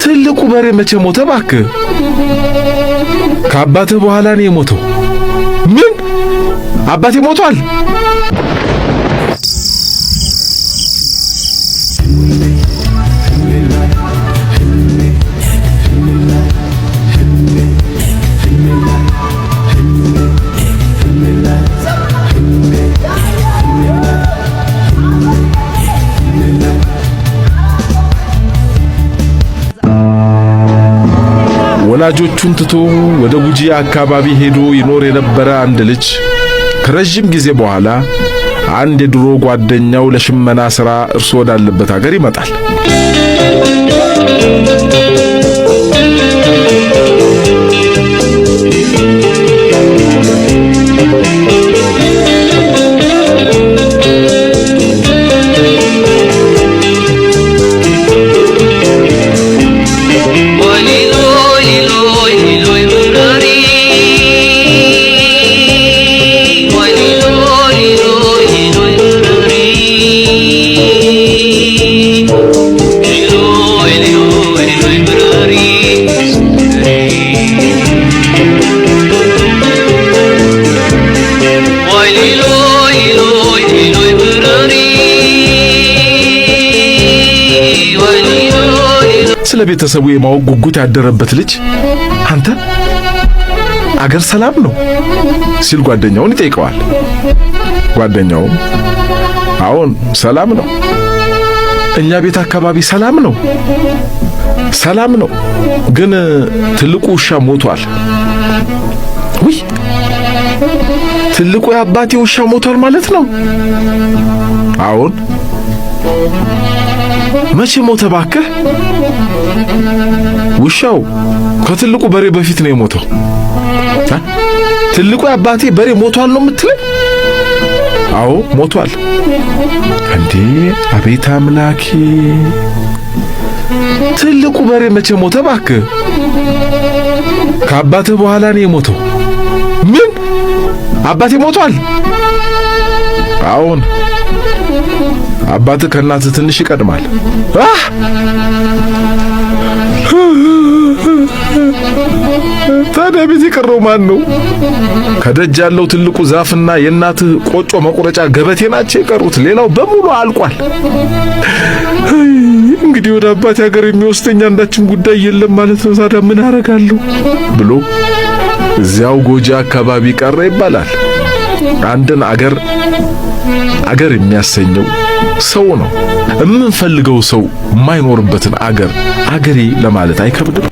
ትልቁ በሬ መቼ ሞተ እባክህ? ከአባትህ በኋላ ነው የሞተው። ምን? አባቴ ሞቷል? ወላጆቹን ትቶ ወደ ጉጂ አካባቢ ሄዶ ይኖር የነበረ አንድ ልጅ ከረጅም ጊዜ በኋላ አንድ የድሮ ጓደኛው ለሽመና ሥራ እርሱ ወዳለበት ሀገር ይመጣል። ስለ ቤተሰቡ የማወቅ ጉጉት ያደረበት ልጅ አንተ አገር ሰላም ነው ሲል ጓደኛውን ይጠይቀዋል። ጓደኛውም አዎን ሰላም ነው፣ እኛ ቤት አካባቢ ሰላም ነው፣ ግን ትልቁ ውሻ ሞቷል። ውይ ትልቁ የአባቴ ውሻ ሞቷል ማለት ነው? አዎን። መቼ ሞተ እባክህ? ውሻው ከትልቁ በሬ በፊት ነው የሞተው። ትልቁ የአባቴ በሬ ሞቷል ነው የምትለኝ? አዎ ሞቷል። እንዴ አቤት አምላኬ! ትልቁ በሬ መቼ ሞተ እባክህ? ከአባትህ በኋላ ነው የሞተው። ምን? አባቴ ሞቷል? አዎን። አባትህ ከእናትህ ትንሽ ይቀድማል። ታዲያ ቤት የቀረው ማን ነው? ከደጅ ያለው ትልቁ ዛፍና የእናትህ ቆጮ መቁረጫ ገበቴ ናቸው የቀሩት። ሌላው በሙሉ አልቋል። እንግዲህ ወደ አባቴ ሀገር የሚወስደኝ አንዳችም ጉዳይ የለም ማለት ነው። ታዲያ ምን አደርጋለሁ ብሎ እዚያው ጎጂ አካባቢ ቀረ ይባላል። አንድን አገር የሚያሰኘው ሰው ነው። የምንፈልገው ሰው የማይኖርበትን አገሬ ለማለት አይከብድም?